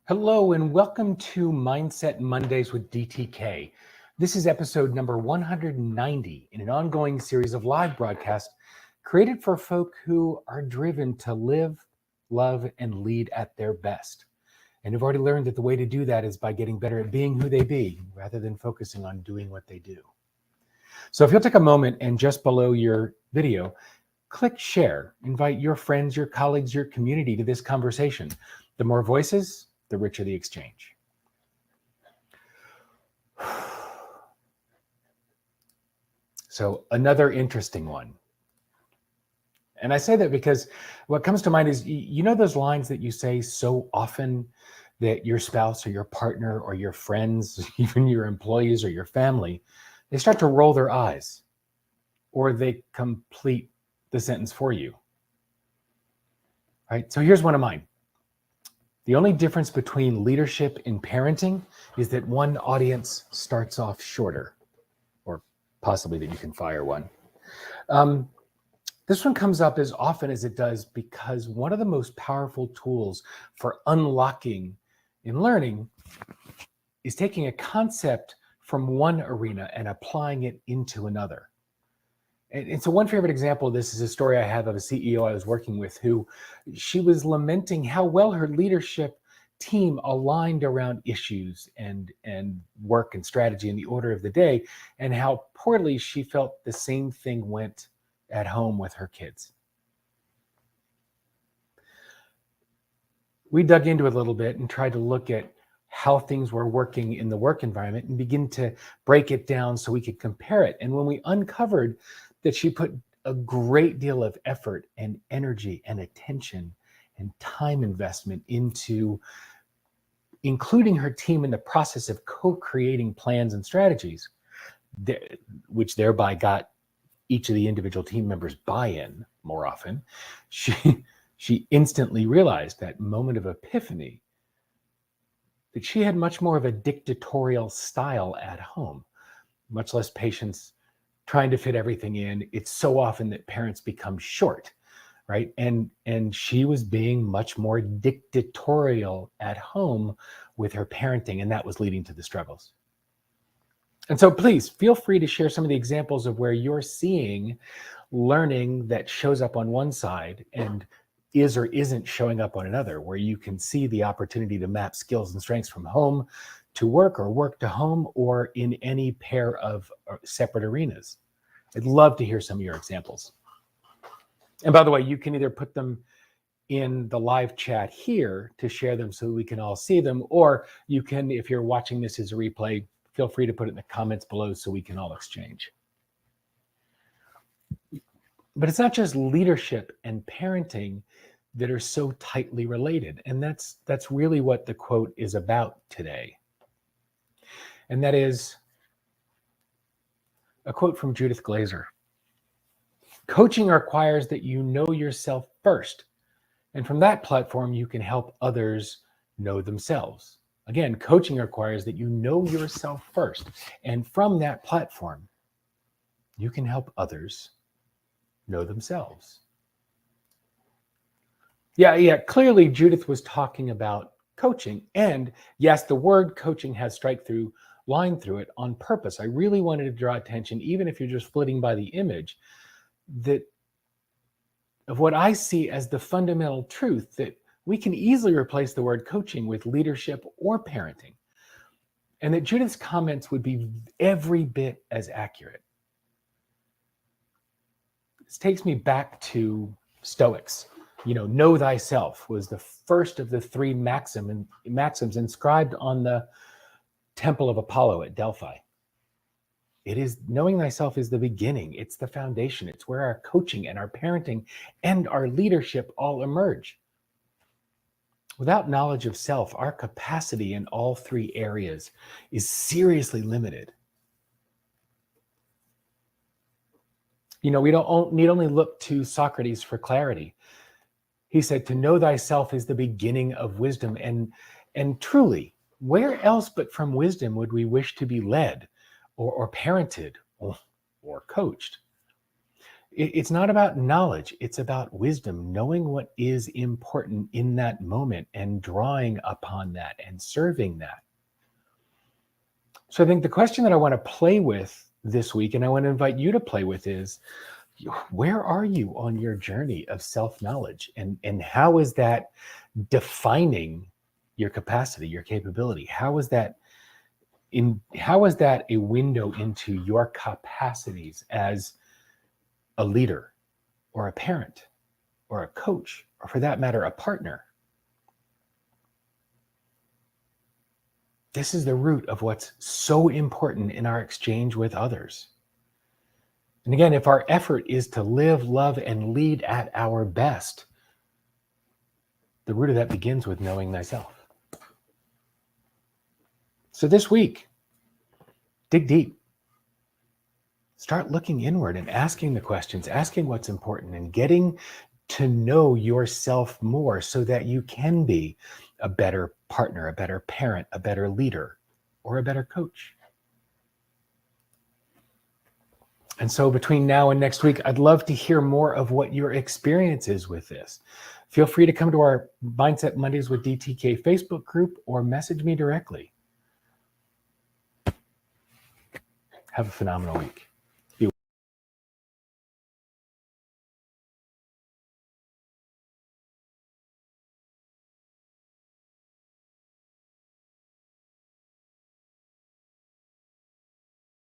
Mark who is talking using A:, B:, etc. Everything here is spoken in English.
A: Hello and welcome to Mindset Mondays with DTK. This is episode number 190 in an ongoing series of live broadcasts created for folk who are driven to live, love, and lead at their best. And have already learned that the way to do that is by getting better at being who they be rather than focusing on doing what they do. So if you'll take a moment and just below your video, click share. Invite your friends, your colleagues, your community to this conversation. The more voices, the richer the exchange. So another interesting one. And I say that because what comes to mind is, you know, those lines that you say so often that your spouse or your partner or your friends, even your employees or your family, they start to roll their eyes or they complete the sentence for you. Right? So here's one of mine. The only difference between leadership and parenting is that one audience starts off shorter, or possibly that you can fire one. This one comes up as often as it does because one of the most powerful tools for unlocking in learning is taking a concept from one arena and applying it into another. And so one favorite example of this is a story I have of a CEO I was working with who she was lamenting how well her leadership team aligned around issues and work and strategy in the order of the day, and how poorly she felt the same thing went at home with her kids. We dug into it a little bit and tried to look at how things were working in the work environment and begin to break it down so we could compare it. And when we uncovered that she put a great deal of effort and energy and attention and time investment into including her team in the process of co-creating plans and strategies, which thereby got each of the individual team members buy-in more often, she instantly realized, that moment of epiphany, that she had much more of a dictatorial style at home, much less patience trying to fit everything in. It's so often that parents become short, right? And she was being much more dictatorial at home with her parenting, and that was leading to the struggles. And so please feel free to share some of the examples of where you're seeing learning that shows up on one side and is or isn't showing up on another, where you can see the opportunity to map skills and strengths from home to work or work to home, or in any pair of separate arenas. I'd love to hear some of your examples. And by the way, you can either put them in the live chat here to share them so we can all see them, or you can, if you're watching this as a replay, feel free to put it in the comments below so we can all exchange. But it's not just leadership and parenting that are so tightly related. And that's really what the quote is about today. And that is a quote from Judith Glaser. Coaching requires that you know yourself first. And from that platform, you can help others know themselves. Again, coaching requires that you know yourself first. And from that platform, you can help others know themselves. Yeah, clearly Judith was talking about coaching. And yes, the word coaching has strike-through line through it on purpose. I really wanted to draw attention, even if you're just flitting by the image, that of what I see as the fundamental truth, that we can easily replace the word coaching with leadership or parenting. And that Judith's comments would be every bit as accurate. This takes me back to Stoics. Know thyself was the first of the three maxims inscribed on the Temple of Apollo at Delphi. It is knowing thyself is the beginning. It's the foundation. It's where our coaching and our parenting and our leadership all emerge. Without knowledge of self, our capacity in all three areas is seriously limited. We don't need only look to Socrates for clarity. He said, to know thyself is the beginning of wisdom. And truly, where else but from wisdom would we wish to be led or parented or coached? It's not about knowledge, it's about wisdom, knowing what is important in that moment and drawing upon that and serving that. So I think the question that I want to play with this week, and I want to invite you to play with, is where are you on your journey of self-knowledge? And how is that defining your capacity, your capability? How is that a window into your capacities as a leader or a parent or a coach, or for that matter, a partner? This is the root of what's so important in our exchange with others. And again, if our effort is to live, love, and lead at our best, the root of that begins with knowing thyself. So this week, dig deep. Start looking inward and asking the questions, asking what's important, and getting to know yourself more so that you can be a better partner, a better parent, a better leader, or a better coach. And so between now and next week, I'd love to hear more of what your experience is with this. Feel free to come to our Mindset Mondays with DTK Facebook group or message me directly. Have a phenomenal week.